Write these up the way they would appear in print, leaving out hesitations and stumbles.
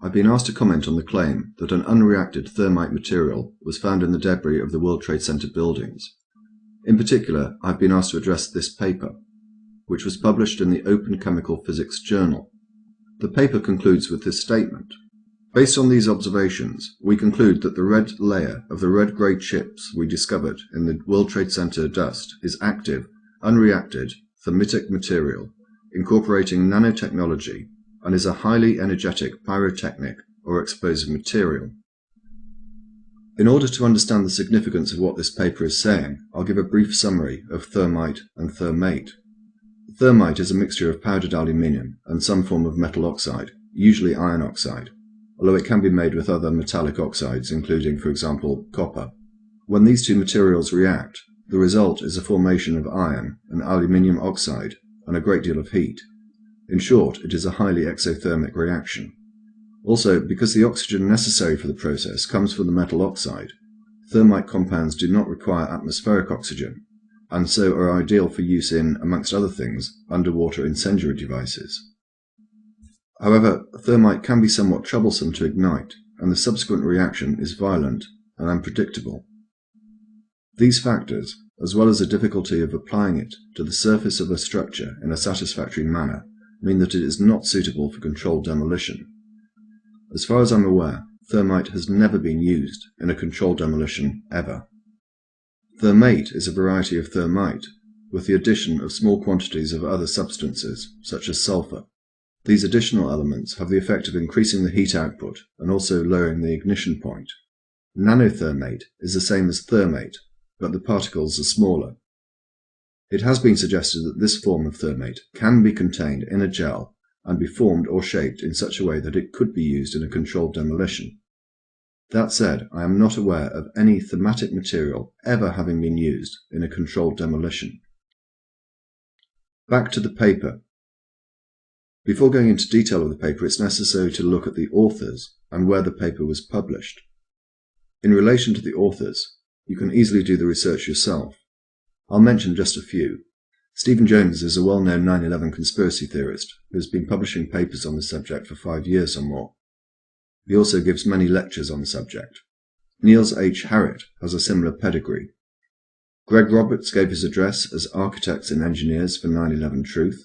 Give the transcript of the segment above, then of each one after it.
I've been asked to comment on the claim that an unreacted thermite material was found in the debris of the World Trade Center buildings. In particular, I've been asked to address this paper, which was published in the Open Chemical Physics Journal. The paper concludes with this statement. Based on these observations, we conclude that the red layer of the red-grey chips we discovered in the World Trade Center dust is active, unreacted, thermitic material, incorporating nanotechnology, and is a highly energetic pyrotechnic or explosive material. In order to understand the significance of what this paper is saying, I'll give a brief summary of thermite and thermate. Thermite is a mixture of powdered aluminium and some form of metal oxide, usually iron oxide, although it can be made with other metallic oxides, including, for example, copper. When these two materials react, the result is a formation of iron and aluminium oxide and a great deal of heat. In short, it is a highly exothermic reaction. Also, because the oxygen necessary for the process comes from the metal oxide, thermite compounds do not require atmospheric oxygen, and so are ideal for use in, amongst other things, underwater incendiary devices. However, thermite can be somewhat troublesome to ignite, and the subsequent reaction is violent and unpredictable. These factors, as well as the difficulty of applying it to the surface of a structure in a satisfactory manner, mean that it is not suitable for controlled demolition. As far as I'm aware, thermite has never been used in a controlled demolition ever. Thermate is a variety of thermite, with the addition of small quantities of other substances, such as sulfur. These additional elements have the effect of increasing the heat output and also lowering the ignition point. Nanothermate is the same as thermate, but the particles are smaller. It has been suggested that this form of thermate can be contained in a gel and be formed or shaped in such a way that it could be used in a controlled demolition. That said, I am not aware of any thermatic material ever having been used in a controlled demolition. Back to the paper. Before going into detail of the paper, it's necessary to look at the authors and where the paper was published. In relation to the authors, you can easily do the research yourself. I'll mention just a few. Stephen Jones is a well-known 9/11 conspiracy theorist who has been publishing papers on the subject for 5 years or more. He also gives many lectures on the subject. Niels H. Harriott has a similar pedigree. Greg Roberts gave his address as Architects and Engineers for 9/11 Truth,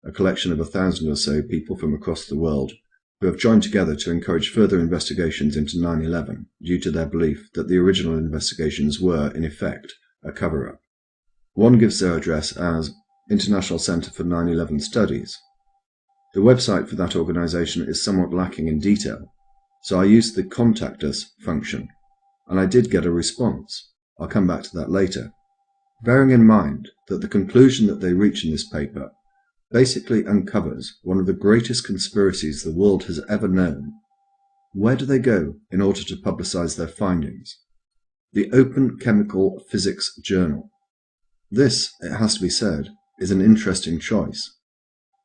a collection of 1,000 or so people from across the world who have joined together to encourage further investigations into 9/11 due to their belief that the original investigations were, in effect, a cover-up. One gives their address as International Center for 9/11 Studies. The website for that organization is somewhat lacking in detail, so I used the Contact Us function, and I did get a response. I'll come back to that later. Bearing in mind that the conclusion that they reach in this paper basically uncovers one of the greatest conspiracies the world has ever known, where do they go in order to publicize their findings? The Open Chemical Physics Journal. This, it has to be said, is an interesting choice.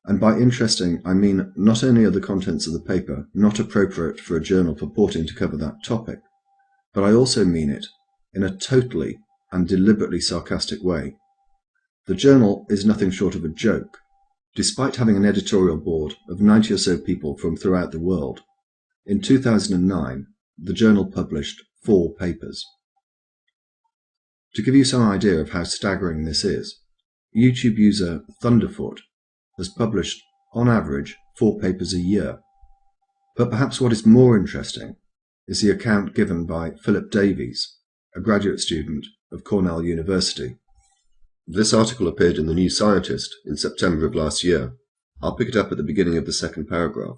And by interesting, I mean not only are the contents of the paper not appropriate for a journal purporting to cover that topic, but I also mean it in a totally and deliberately sarcastic way. The journal is nothing short of a joke. Despite having an editorial board of 90 or so people from throughout the world, in 2009, the journal published 4 papers. To give you some idea of how staggering this is, YouTube user Thunderfoot has published, on average, 4 papers a year. But perhaps what is more interesting is the account given by Philip Davies, a graduate student of Cornell University. This article appeared in the New Scientist in September of last year. I'll pick it up at the beginning of the second paragraph.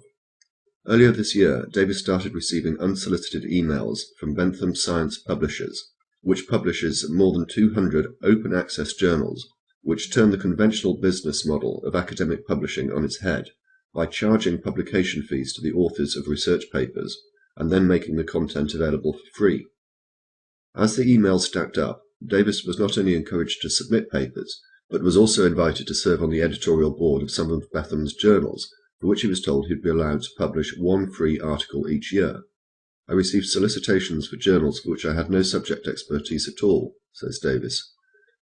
Earlier this year, Davies started receiving unsolicited emails from Bentham Science Publishers, which publishes more than 200 open access journals, which turn the conventional business model of academic publishing on its head by charging publication fees to the authors of research papers and then making the content available for free. As the emails stacked up, Davies was not only encouraged to submit papers, but was also invited to serve on the editorial board of some of Bentham's journals, for which he was told he'd be allowed to publish 1 free article each year. I received solicitations for journals for which I had no subject expertise at all, says Davies.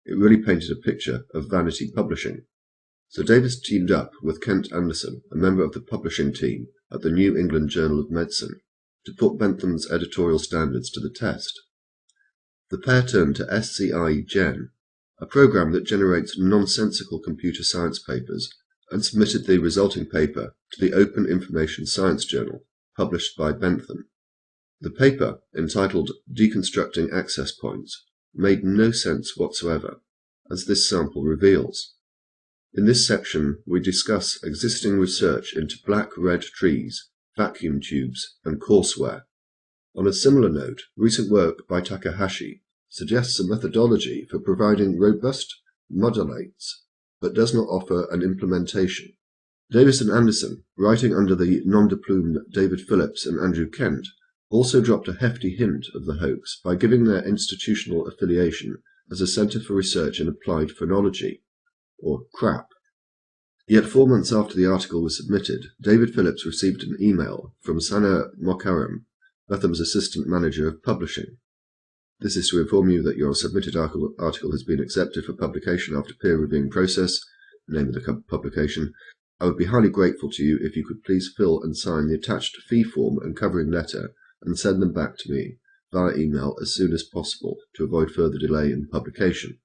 It really painted a picture of vanity publishing. So Davis teamed up with Kent Anderson, a member of the publishing team at the New England Journal of Medicine, to put Bentham's editorial standards to the test. The pair turned to SCI Gen, a program that generates nonsensical computer science papers, and submitted the resulting paper to the Open Information Science Journal, published by Bentham. The paper, entitled Deconstructing Access Points, made no sense whatsoever, as this sample reveals. In this section, we discuss existing research into black-red trees, vacuum tubes, and courseware. On a similar note, recent work by Takahashi suggests a methodology for providing robust modulates, but does not offer an implementation. Davis and Anderson, writing under the nom-de-plume David Phillips and Andrew Kent, also dropped a hefty hint of the hoax by giving their institutional affiliation as a Centre for Research in Applied Phonology, or CRAP. Yet 4 months after the article was submitted, David Phillips received an email from Sana Mokharam, Bentham's assistant manager of publishing. This is to inform you that your submitted article has been accepted for publication after peer reviewing process, the name of the publication. I would be highly grateful to you if you could please fill and sign the attached fee form and covering letter and send them back to me via email as soon as possible to avoid further delay in publication.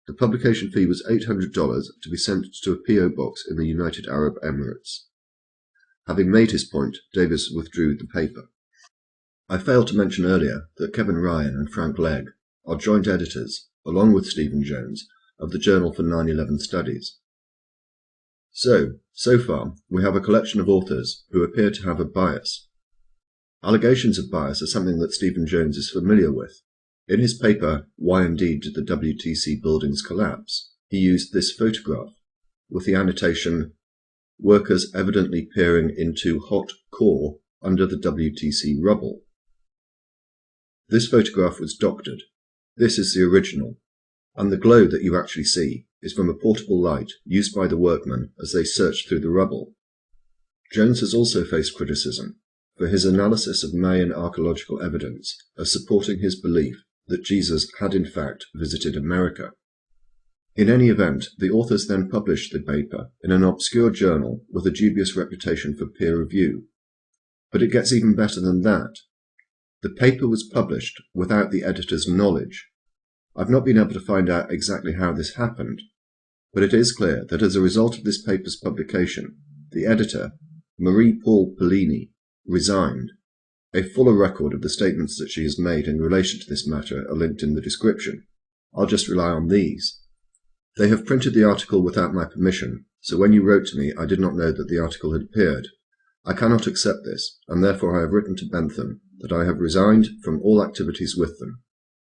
The publication fee was $800 to be sent to a P.O. box in the United Arab Emirates. Having made his point, Davis withdrew the paper. I failed to mention earlier that Kevin Ryan and Frank Legg are joint editors, along with Stephen Jones, of the Journal for 9/11 Studies. So far, we have a collection of authors who appear to have a bias. Allegations of bias are something that Stephen Jones is familiar with. In his paper, Why Indeed Did the WTC Buildings Collapse?, he used this photograph, with the annotation, workers evidently peering into hot core under the WTC rubble. This photograph was doctored. This is the original, and the glow that you actually see is from a portable light used by the workmen as they searched through the rubble. Jones has also faced criticism for his analysis of Mayan archaeological evidence as supporting his belief that Jesus had in fact visited America. In any event, the authors then published the paper in an obscure journal with a dubious reputation for peer review. But it gets even better than that. The paper was published without the editor's knowledge. I've not been able to find out exactly how this happened, but it is clear that as a result of this paper's publication, the editor, Marie Paul Pellini, resigned. A fuller record of the statements that she has made in relation to this matter are linked in the description. I'll just rely on these. They have printed the article without my permission, so when you wrote to me I did not know that the article had appeared. I cannot accept this, and therefore I have written to Bentham that I have resigned from all activities with them.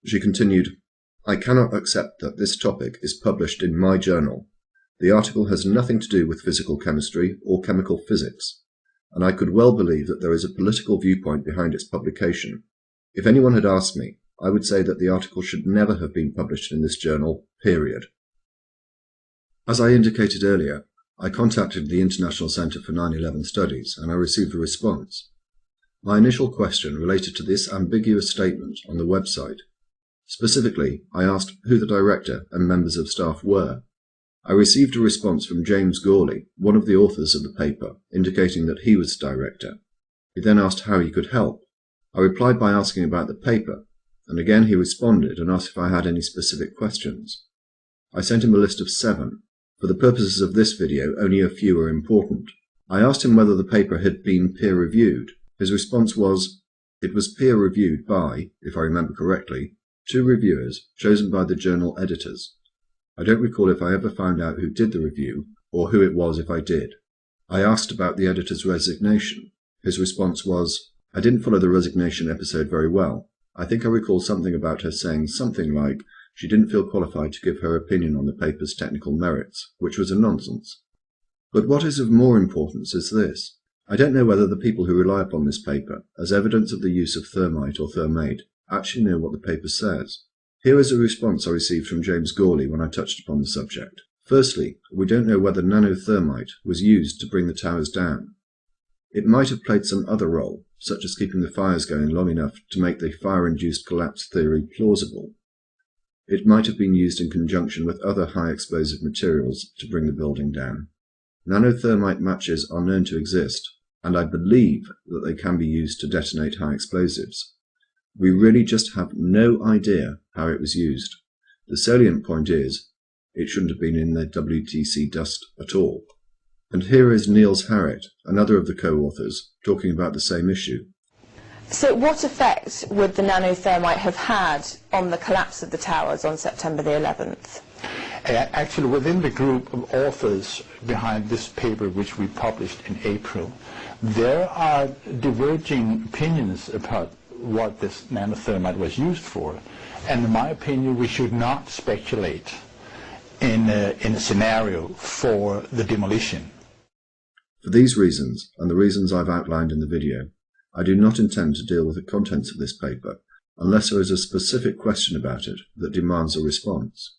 She continued, I cannot accept that this topic is published in my journal. The article has nothing to do with physical chemistry or chemical physics, and I could well believe that there is a political viewpoint behind its publication. If anyone had asked me, I would say that the article should never have been published in this journal, period. As I indicated earlier, I contacted the International Centre for 9/11 Studies and I received a response. My initial question related to this ambiguous statement on the website. Specifically, I asked who the director and members of staff were. I received a response from James Gawley, one of the authors of the paper, indicating that he was director. He then asked how he could help. I replied by asking about the paper, and again he responded and asked if I had any specific questions. I sent him a list of 7. For the purposes of this video, only a few are important. I asked him whether the paper had been peer-reviewed. His response was, it was peer-reviewed by, if I remember correctly, 2 reviewers chosen by the journal editors. I don't recall if I ever found out who did the review, or who it was if I did. I asked about the editor's resignation. His response was, I didn't follow the resignation episode very well. I think I recall something about her saying something like she didn't feel qualified to give her opinion on the paper's technical merits, which was a nonsense. But what is of more importance is this. I don't know whether the people who rely upon this paper as evidence of the use of thermite or thermate actually know what the paper says. Here is a response I received from James Gawley when I touched upon the subject. Firstly, we don't know whether nanothermite was used to bring the towers down. It might have played some other role, such as keeping the fires going long enough to make the fire-induced collapse theory plausible. It might have been used in conjunction with other high explosive materials to bring the building down. Nanothermite matches are known to exist, and I believe that they can be used to detonate high explosives. We really just have no idea how it was used. The salient point is, it shouldn't have been in the WTC dust at all. And here is Niels Harrit, another of the co-authors, talking about the same issue. So what effect would the nanothermite have had on the collapse of the towers on September the 11th? Actually, within the group of authors behind this paper, which we published in April, there are diverging opinions about what this nanothermite was used for. And in my opinion, we should not speculate in a scenario for the demolition. For these reasons, and the reasons I've outlined in the video, I do not intend to deal with the contents of this paper unless there is a specific question about it that demands a response.